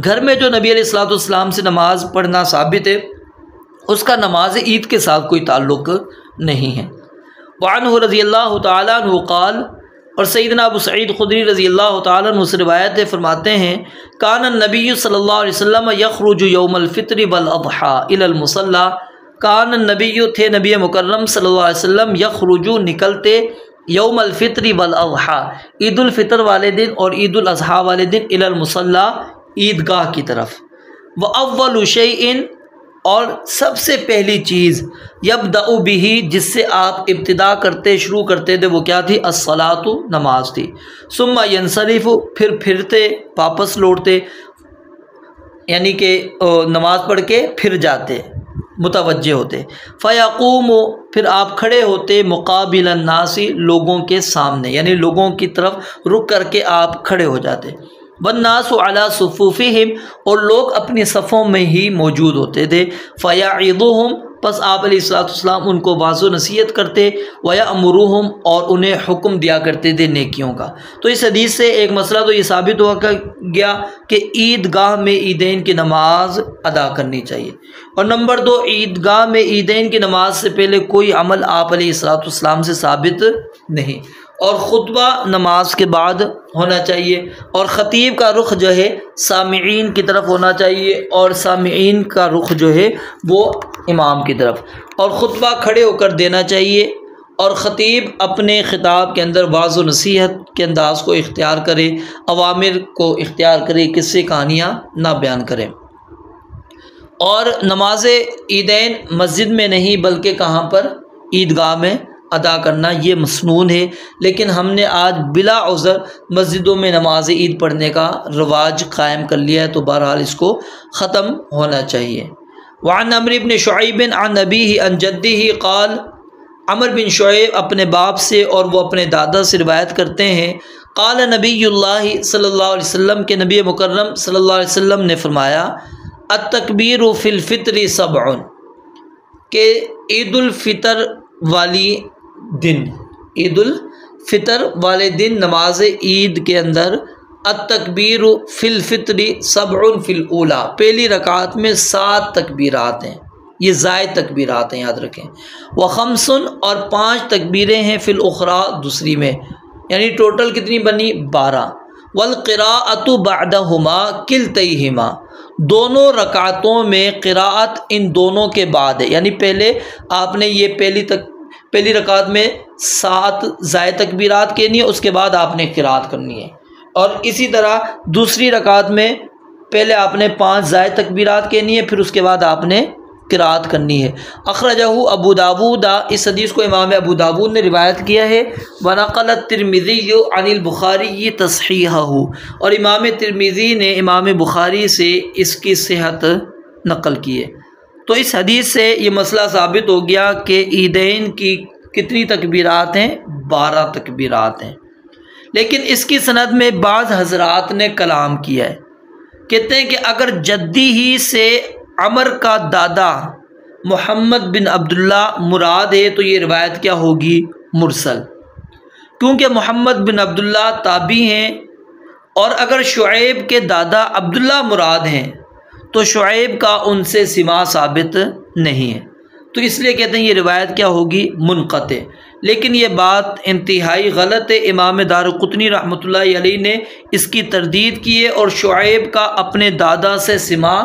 [SPEAKER 1] گھر میں جو نبی علیہ الصلوۃ والسلام سے نماز پڑھنا ثابت ہے، اس کا نماز عید کے ساتھ کوئی تعلق نہیں ہے۔ وعنہ رضی اللہ تعالیٰ عنہ قال، اور سیدنا ابو سعید خدری رضی اللہ تعالیٰ عنہ سے روایت ہے، فرماتے ہیں کان النبی صلی اللہ علیہ وسلم یخرج یوم الفطر والاضحیٰ الی المصلی، کان النبی تھے نبی مکرم صلی اللہ علیہ وسلم یخرج نکلتے یوم الفطر والاضحیٰ عید الفطر والے دن اور عید الاضحیٰ والے دن الی المصلی عیدگاہ کی طرف۔ واول شیء اور سب سے پہلی چیز یبدأ بہ جس سے آپ ابتدا کرتے شروع کرتے تھے وہ کیا تھی؟ الصلاۃ نماز تھی۔ ثم ینصرف پھر پھرتے واپس لوٹتے، یعنی کہ نماز پڑھ کے پھر جاتے متوجہ ہوتے۔ فیقوم پھر آپ کھڑے ہوتے مقابل الناس لوگوں کے سامنے، یعنی لوگوں کی طرف رک کر کے آپ کھڑے ہو جاتے۔ والناس علی صفوفہم اور لوگ اپنی صفوں میں ہی موجود ہوتے تھے۔ فیعظہم پس آپ علیہ الصلوۃ والسلام ان کو واضح نصیحت کرتے، ویأمرہم اور انہیں حکم دیا کرتے تھے نیکیوں کا۔ تو اس حدیث سے ایک مسئلہ تو یہ ثابت ہوا گیا کہ عیدگاہ میں عیدین کی نماز ادا کرنی چاہیے، اور نمبر 2 عیدگاہ میں عیدین کی نماز سے پہلے کوئی عمل آپ علیہ الصلوۃ والسلام سے ثابت نہیں، اور خطبہ نماز کے بعد ہونا چاہیے، اور خطیب کا رخ جو ہے سامعین کی طرف ہونا چاہیے، اور سامعین کا رخ جو ہے وہ امام کی طرف، اور خطبہ کھڑے ہو کر دینا چاہیے، اور خطیب اپنے خطاب کے اندر واضح و نصیحت کے انداز کو اختیار کرے، اوامر کو اختیار کرے، قصے کہانیاں نہ بیان کرے۔ اور نماز عیدین مسجد میں نہیں بلکہ کہاں پر؟ عیدگاہ میں ادا کرنا یہ مسنون ہے، لیکن ہم نے آج بلا عذر مسجدوں میں نماز عید پڑھنے کا رواج قائم کر لیا ہے، تو بہرحال اس کو ختم ہونا چاہیے۔ وعن عمرو بن شعیب عن ابیہ عن جدہ قال، عمر بن شعیب اپنے باپ سے اور وہ اپنے دادا سے روایت کرتے ہیں، قال نبی اللہ صلی اللہ علیہ وسلم کے نبی مکرم صلی اللہ علیہ وسلم نے فرمایا، التکبیر فی الفطر 7 کہ عید الفطر والی دن، عید الفطر والے دن نماز عید کے اندر التکبیر فی الفطر 7 فی الاولی پہلی رکعت میں 7 تکبیرات ہیں، یہ زائد تکبیرات ہیں یاد رکھیں، و5 اور 5 تکبیریں ہیں فی الاخری دوسری میں، یعنی ٹوٹل کتنی بنی؟ 12۔ والقراءۃ بعدہما کلتیہما دونوں رکعتوں میں قراءت ان دونوں کے بعد ہے، یعنی پہلے آپ نے یہ پہلی رکعت میں 7 زائد تکبیرات کہنی ہے، اس کے بعد آپ نے قراءت کرنی ہے، اور اسی طرح دوسری رکعت میں پہلے آپ نے 5 زائد تکبیرات کہنی ہے، پھر اس کے بعد آپ نے قراءت کرنی ہے۔ اخرجہ ابو داود، اس حدیث کو امام ابو داود نے روایت کیا ہے، ونقل الترمذی عن البخاری تصحیحہ، اور امام ترمذی نے امام بخاری سے اس کی صحت نقل کی ہے۔ تو اس حدیث سے یہ مسئلہ ثابت ہو گیا کہ عیدین کی کتنی تکبیرات ہیں؟ 12 تکبیرات ہیں، لیکن اس کی سند میں بعض حضرات نے کلام کیا ہے، کہتے ہیں کہ اگر جدی ہی سے عمر کا دادا محمد بن عبداللہ مراد ہے تو یہ روایت کیا ہوگی؟ مرسل، کیونکہ محمد بن عبداللہ تابعی ہیں، اور اگر شعیب کے دادا عبداللہ مراد ہیں تو شعیب کا ان سے سماع ثابت نہیں ہے، تو اس لیے کہتے ہیں یہ روایت کیا ہوگی؟ منقطع۔ لیکن یہ بات انتہائی غلط ہے۔ امام دارقطنی رحمۃ اللہ علیہ نے اس کی تردید کی ہے اور شعیب کا اپنے دادا سے سماع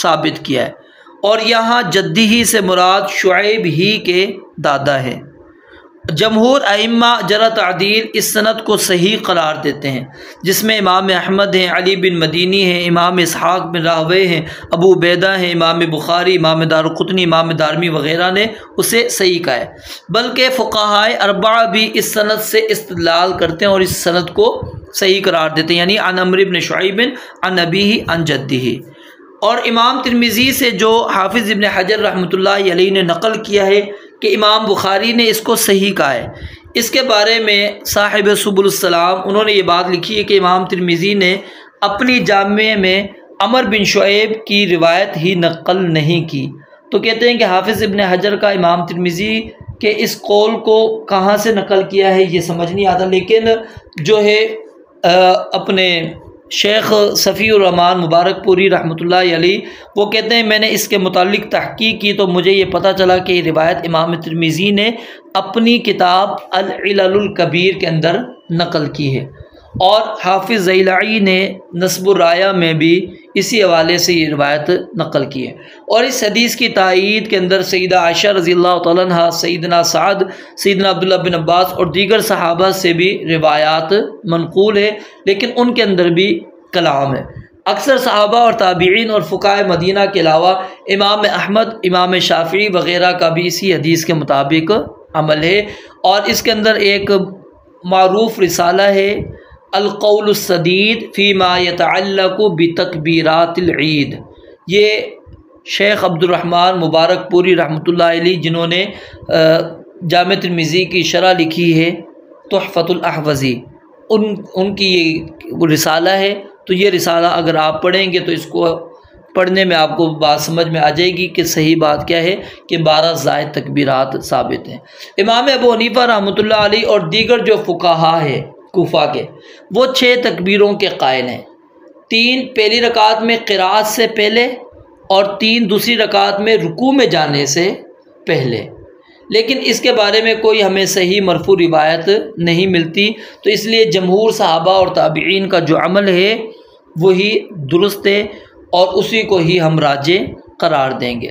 [SPEAKER 1] ثابت کیا ہے، اور یہاں جدی ہی سے مراد شعیب ہی کے دادا ہے۔ جمہور ائمہ جرح تعدیل اس سند کو صحیح قرار دیتے ہیں، جس میں امام احمد ہیں، علی بن مدینی ہیں، امام اسحاق بن راہویہ ہیں، ابو عبیدہ ہیں، امام بخاری، امام دارقطنی، امام دارمی وغیرہ نے اسے صحیح کہا ہے۔ بلکہ فقہائے اربعہ بھی اس سند سے استدلال کرتے ہیں اور اس سند کو صحیح قرار دیتے ہیں، یعنی عن عمرو بن شعیب عن ابیہ عن جدہ۔ اور امام ترمذی سے جو حافظ ابن حجر رحمۃ اللہ علیہ نے نقل کیا ہے کہ امام بخاری نے اس کو صحیح کہا ہے، اس کے بارے میں صاحب سبل السلام انہوں نے یہ بات لکھی ہے کہ امام ترمذی نے اپنی جامع میں عمر بن شعیب کی روایت ہی نقل نہیں کی۔ تو کہتے ہیں کہ حافظ ابن حجر کا امام ترمذی کے اس قول کو کہاں سے نقل کیا ہے یہ سمجھ نہیں آتا، لیکن جو ہے اپنے شیخ صفی الرحمان مبارک پوری رحمۃ اللہ علیہ وہ کہتے ہیں میں نے اس کے متعلق تحقیق کی تو مجھے یہ پتہ چلا کہ یہ روایت امام ترمذی نے اپنی کتاب العلل الکبیر کے اندر نقل کی ہے، اور حافظ زیلعی نے نصب الرایہ میں بھی اسی حوالے سے یہ روایت نقل کی ہے۔ اور اس حدیث کی تائید کے اندر سیدہ عائشہ رضی اللہ تعالیٰ عنہ، سیدنا سعد، سیدنا عبداللہ بن عباس اور دیگر صحابہ سے بھی روایات منقول ہے، لیکن ان کے اندر بھی کلام ہے۔ اکثر صحابہ اور تابعین اور فقہائے مدینہ کے علاوہ امام احمد، امام شافعی وغیرہ کا بھی اسی حدیث کے مطابق عمل ہے، اور اس کے اندر ایک معروف رسالہ ہے القول السدید فیما یتعلق بتکبیرات العید۔ یہ شیخ عبد الرحمن مبارک پوری رحمۃ اللہ علیہ جنہوں نے جامع ترمذی کی شرح لکھی ہے تحفۃ الاحوذی، ان کی یہ رسالہ ہے۔ تو یہ رسالہ اگر آپ پڑھیں گے تو اس کو پڑھنے میں آپ کو بات سمجھ میں آ جائے گی کہ صحیح بات کیا ہے کہ 12 زائد تکبیرات ثابت ہیں۔ امام ابو حنیفہ رحمۃ اللہ علیہ اور دیگر جو فقہا ہے کوفہ کے، وہ 6 تکبیروں کے قائل ہیں، 3 پہلی رکعت میں قرات سے پہلے اور 3 دوسری رکعت میں رکوع میں جانے سے پہلے، لیکن اس کے بارے میں کوئی ہمیں صحیح مرفوع روایت نہیں ملتی، تو اس لیے جمہور صحابہ اور تابعین کا جو عمل ہے وہی درست ہے اور اسی کو ہی ہم راجح قرار دیں گے۔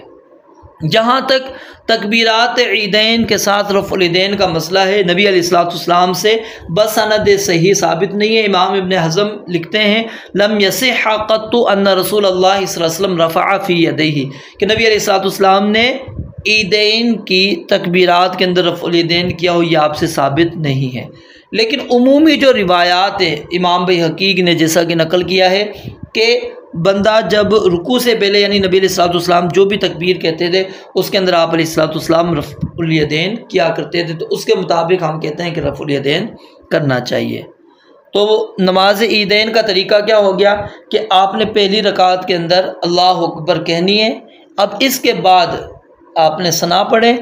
[SPEAKER 1] جہاں تک تکبیرات عیدین کے ساتھ رفع الیدین کا مسئلہ ہے، نبی علیہ الصلوۃ والسلام سے بسند صحیح ثابت نہیں ہے۔ امام ابن حزم لکھتے ہیں لم یصح قط ان رسول اللہ صلی اللہ علیہ وسلم رفع فی یدیہ، کہ نبی علیہ الصلوۃ والسلام نے عیدین کی تکبیرات کے اندر رفع الیدین کیا ہو، یہ آپ سے ثابت نہیں ہے۔ لیکن عمومی جو روایات ہیں، امام بحقیق نے جیسا کہ نقل کیا ہے کہ بندہ جب رکوع سے پہلے یعنی نبی علیہ الصلوۃ والسلام جو بھی تکبیر کہتے تھے اس کے اندر آپ علیہ الصلوۃ والسلام رفع الیدین کیا کرتے تھے، تو اس کے مطابق ہم کہتے ہیں کہ رفع الیدین کرنا چاہیے۔ تو نماز عیدین کا طریقہ کیا ہو گیا کہ آپ نے پہلی رکعت کے اندر اللہ اکبر کہنی ہے، اب اس کے بعد آپ نے ثنا پڑھے،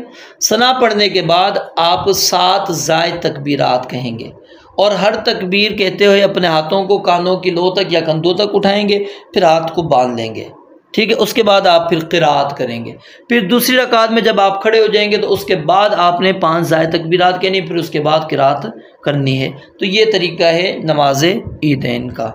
[SPEAKER 1] ثنا پڑھنے کے بعد آپ 7 زائد تکبیرات کہیں گے، اور ہر تکبیر کہتے ہوئے اپنے ہاتھوں کو کانوں کی لو تک یا کندھوں تک اٹھائیں گے، پھر ہاتھ کو باندھ لیں گے، ٹھیک ہے۔ اس کے بعد آپ پھر قرات کریں گے، پھر دوسری رکعت میں جب آپ کھڑے ہو جائیں گے تو اس کے بعد آپ نے 5 زائد تکبیرات کہنی، پھر اس کے بعد قرات کرنی ہے۔ تو یہ طریقہ ہے نماز عیدین کا۔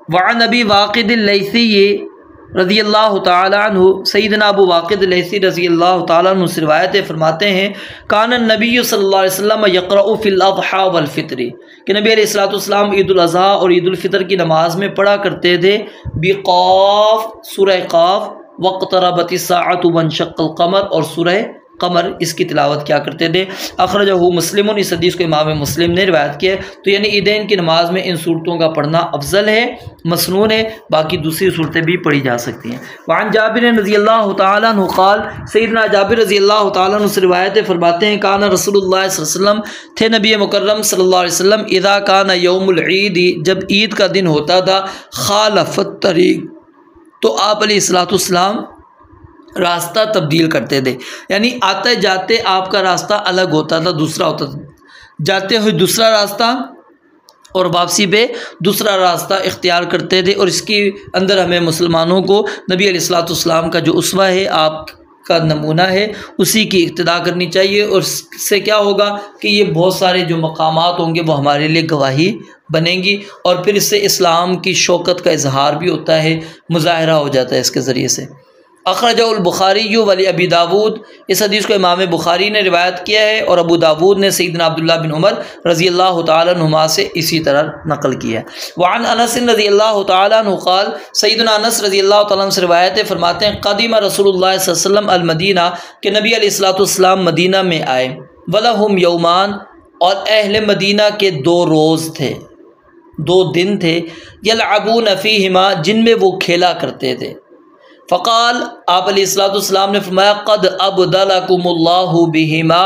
[SPEAKER 1] وعن ابی واقد اللیثی رضی اللہ تعالیٰ عنہ، سیدنا ابو واقد لیثی رضی اللہ تعالیٰ عنہ سے روایت فرماتے ہیں کان النبی صلی اللہ علیہ وسلم یقرأ فی الاضحیٰ والفطر، کہ نبی علیہ الصلوۃ والسلام عید الاضحیٰ اور عید الفطر کی نماز میں پڑھا کرتے تھے بقاف، سورہ قاف، واقتربت الساعۃ وانشق القمر، اور سورہ قمر، اس کی تلاوت کیا کرتے تھے۔ اخرجہ مسلم، اس حدیث کو امام مسلم نے روایت کیا ہے۔ تو یعنی عیدین کی نماز میں ان صورتوں کا پڑھنا افضل ہے، مسنون ہے، باقی دوسری صورتیں بھی پڑھی جا سکتی ہیں۔ وعن جابر رضی اللہ تعالیٰ عنہ قال، سیدنا جابر رضی اللہ تعالیٰ عنہ سے روایت فرماتے ہیں کان رسول اللہ صلی اللہ علیہ وسلم، تھے نبی مکرم صلی اللہ علیہ وسلم، اذا کان یوم العید، جب عید کا دن ہوتا تھا، خالف الطریق، تو آپ علیہ الصلوۃ والسلام راستہ تبدیل کرتے تھے، یعنی آتے جاتے آپ کا راستہ الگ ہوتا تھا، دوسرا ہوتا تھا، جاتے ہوئے دوسرا راستہ اور واپسی پہ دوسرا راستہ اختیار کرتے تھے۔ اور اس کی اندر ہمیں مسلمانوں کو نبی علیہ الصلوۃ والسلام کا جو اسوہ ہے، آپ کا نمونہ ہے، اسی کی اقتداء کرنی چاہیے، اور اس سے کیا ہوگا کہ یہ بہت سارے جو مقامات ہوں گے وہ ہمارے لیے گواہی بنیں گی، اور پھر اس سے اسلام کی شوکت کا اظہار بھی ہوتا ہے، مظاہرہ ہو جاتا ہے اس کے ذریعے سے۔ اخرجہ البخاری ولی ابی داود، اس حدیث کو امام بخاری نے روایت کیا ہے، اور ابو داود نے سیدنا عبداللہ بن عمر رضی اللہ تعالیٰ عنہما سے اسی طرح نقل کیا ہے۔ وعن انس رضی اللہ تعالیٰ عنہ قال، سیدنا انس رضی اللہ تعالیٰ عنہ سے روایت ہے، فرماتے ہیں قدیم رسول اللہ صلی اللہ علیہ وسلم المدینہ، کہ نبی علیہ الصلوۃ والسلام مدینہ میں آئے، ولہم یومان، اور اہل مدینہ کے 2 روز تھے، 2 دن تھے، یلعبون فیہما، جن میں وہ کھیلا کرتے تھے۔ فقال، آپ علیہ الصلوۃ والسلام نے فرمایا قد ابدلکم اللہ بہما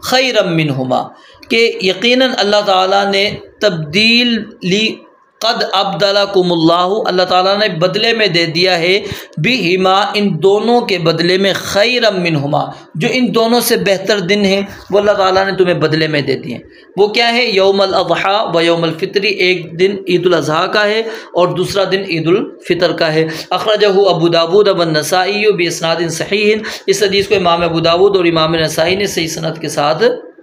[SPEAKER 1] خیرا منہما، کہ یقیناً اللہ تعالیٰ نے تبدیل لی، قد ابدلکم اللہ، اللہ تعالیٰ نے بدلے میں دے دیا ہے، بہما، ان دونوں کے بدلے میں، خیرا منہما، جو ان دونوں سے بہتر دن ہیں وہ اللہ تعالیٰ نے تمہیں بدلے میں دے دیے ہیں۔ وہ کیا ہے؟ یوم الاضحیٰ و یوم الفطر، ایک دن عید الاضحیٰ کا ہے اور دوسرا دن عید الفطر کا ہے۔ اخرجہ ابو داود والنسائی باسناد صحیح، اس حدیث کو امام ابو داود اور امام نسائی نے صحیح سند کے ساتھ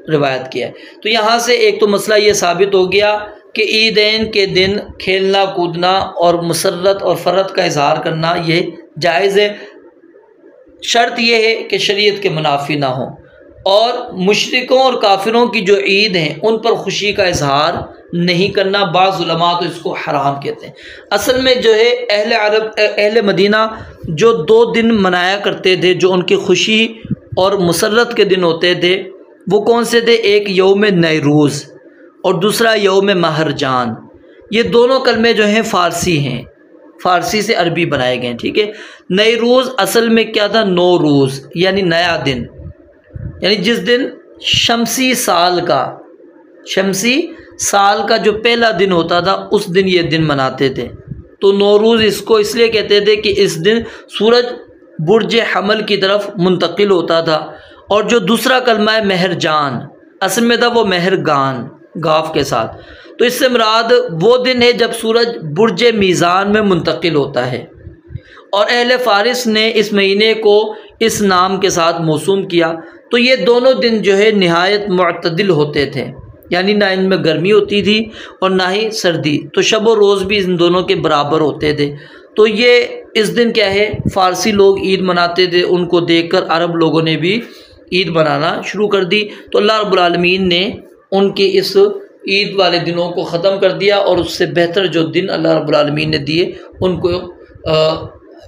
[SPEAKER 1] روایت کیا ہے۔ تو یہاں سے ایک تو مسئلہ یہ ثابت ہو گیا کہ عیدین کے دن کھیلنا کودنا اور مسرت اور فرت کا اظہار کرنا یہ جائز ہے، شرط یہ ہے کہ شریعت کے منافی نہ ہوں، اور مشرکوں اور کافروں کی جو عید ہیں ان پر خوشی کا اظہار نہیں کرنا، بعض علماء تو اس کو حرام کہتے ہیں۔ اصل میں جو ہے اہل مدینہ جو 2 دن منایا کرتے تھے جو ان کی خوشی اور مسرت کے دن ہوتے تھے، وہ کون سے تھے؟ ایک یوم نیروز اور دوسرا یوم مہرجان۔ یہ دونوں کلمے جو ہیں فارسی ہیں، فارسی سے عربی بنائے گئے ہیں، ٹھیک ہے۔ نیروز اصل میں کیا تھا؟ نوروز، یعنی نیا دن، یعنی جس دن شمسی سال کا جو پہلا دن ہوتا تھا اس دن یہ دن مناتے تھے۔ تو نوروز اس کو اس لیے کہتے تھے کہ اس دن سورج برج حمل کی طرف منتقل ہوتا تھا۔ اور جو دوسرا کلمہ ہے مہرجان، اصل میں تھا وہ مہرگان، گاف کے ساتھ، تو اس سے مراد وہ دن ہے جب سورج برج میزان میں منتقل ہوتا ہے، اور اہل فارس نے اس مہینے کو اس نام کے ساتھ موسوم کیا۔ تو یہ دونوں دن جو ہے نہایت معتدل ہوتے تھے، یعنی نہ ان میں گرمی ہوتی تھی اور نہ ہی سردی، تو شب و روز بھی ان دونوں کے برابر ہوتے تھے۔ تو یہ اس دن کیا ہے، فارسی لوگ عید مناتے تھے، ان کو دیکھ کر عرب لوگوں نے بھی عید منانا شروع کر دی، تو اللہ رب العالمین نے ان کے اس عید والے دنوں کو ختم کر دیا، اور اس سے بہتر جو دن اللہ رب العالمین نے دیے ان کو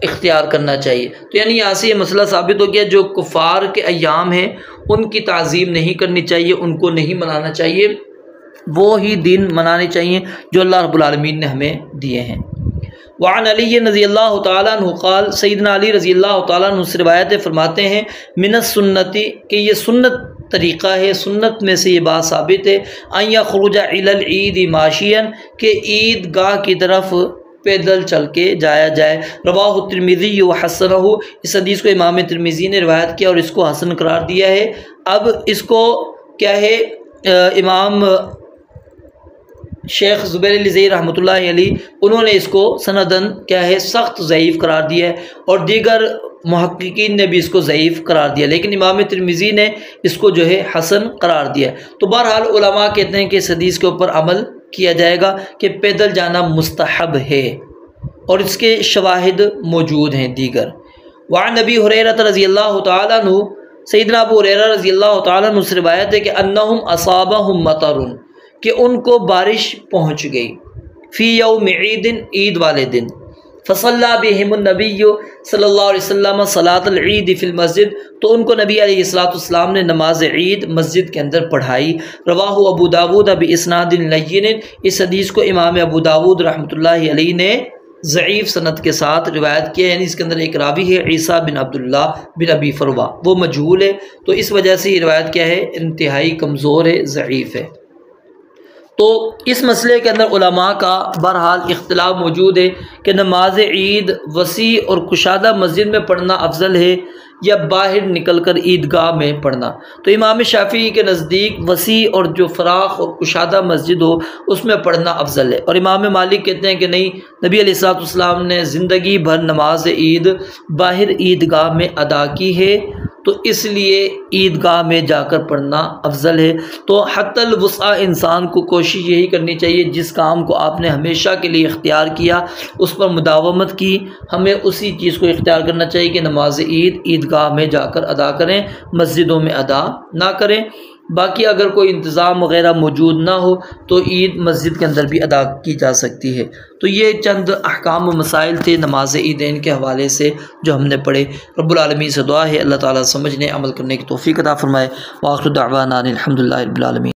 [SPEAKER 1] اختیار کرنا چاہیے۔ تو یعنی یہاں سے یہ مسئلہ ثابت ہو گیا، جو کفار کے ایام ہیں ان کی تعظیم نہیں کرنی چاہیے، ان کو نہیں منانا چاہیے، وہ ہی دن منانے چاہیے جو اللہ رب العالمین نے ہمیں دیے ہیں۔ وعن علی رضی اللہ تعالیٰ عنہ قال، سیدنا علی رضی اللہ تعالیٰ عنہ سے روایت فرماتے ہیں، من السنتی، کہ یہ سنت طریقہ ہے، سنت میں سے یہ بات ثابت ہے، ان یخرج الی العید ماشیا، کہ عید گاہ کی طرف پیدل چل کے جایا جائے۔ رواہ الترمذی وحسنہ، اس حدیث کو امام ترمذی نے روایت کیا اور اس کو حسن قرار دیا ہے۔ اب اس کو کیا ہے، امام شیخ زبیر علی زئی رحمۃ اللہ علیہ انہوں نے اس کو سندن کیا ہے، سخت ضعیف قرار دیا ہے، اور دیگر محققین نے بھی اس کو ضعیف قرار دیا، لیکن امام ترمذی نے اس کو جو ہے حسن قرار دیا۔ تو بہرحال علماء کہتے ہیں کہ اس حدیث کے اوپر عمل کیا جائے گا کہ پیدل جانا مستحب ہے، اور اس کے شواہد موجود ہیں دیگر۔ وعن ابی ہریرہ رضی اللہ تعالیٰ عنہ، سیدنا ابو ہریرہ رضی اللہ تعالیٰ عنہ سے روایت ہے کہ انہم اصابہم مطر، کہ ان کو بارش پہنچ گئی، فی یوم عید، عید والے دن، فصلی بہم النبی صلی اللہ علیہ وسلم صلاۃ العید فی المسجد، تو ان کو نبی علیہ الصلوۃ والسلام نے نماز عید مسجد کے اندر پڑھائی۔ رواہ ابو داود باسناد لین، اس حدیث کو امام ابو داود رحمۃ اللہ علیہ نے ضعیف سند کے ساتھ روایت کیا، یعنی اس کے اندر ایک راوی ہے عیسیٰ بن عبداللہ بن ابی فروہ، وہ مجہول ہے، تو اس وجہ سے یہ روایت کیا ہے، انتہائی کمزور ہے، ضعیف ہے۔ تو اس مسئلے کے اندر علماء کا بہرحال اختلاف موجود ہے کہ نماز عید وسیع اور کشادہ مسجد میں پڑھنا افضل ہے یا باہر نکل کر عیدگاہ میں پڑھنا۔ تو امام شافعی کے نزدیک وسیع اور جو فراخ اور کشادہ مسجد ہو اس میں پڑھنا افضل ہے، اور امام مالک کہتے ہیں کہ نہیں، نبی علیہ الصلوۃ والسلام نے زندگی بھر نماز عید باہر عیدگاہ میں ادا کی ہے، تو اس لیے عیدگاہ میں جا کر پڑھنا افضل ہے۔ تو حتی الوسع انسان کو کوشش یہی کرنی چاہیے، جس کام کو آپ نے ہمیشہ کے لیے اختیار کیا اس پر مداومت کی، ہمیں اسی چیز کو اختیار کرنا چاہیے کہ نماز عید عیدگاہ میں جا کر ادا کریں، مسجدوں میں ادا نہ کریں۔ باقی اگر کوئی انتظام وغیرہ موجود نہ ہو تو عید مسجد کے اندر بھی ادا کی جا سکتی ہے۔ تو یہ چند احکام و مسائل تھے نماز عیدین کے حوالے سے جو ہم نے پڑھے۔ رب العالمین سے دعا ہے اللہ تعالیٰ سمجھنے عمل کرنے کی توفیق عطا فرمائے۔ وآخر دعوانا الحمدللہ رب العالمین۔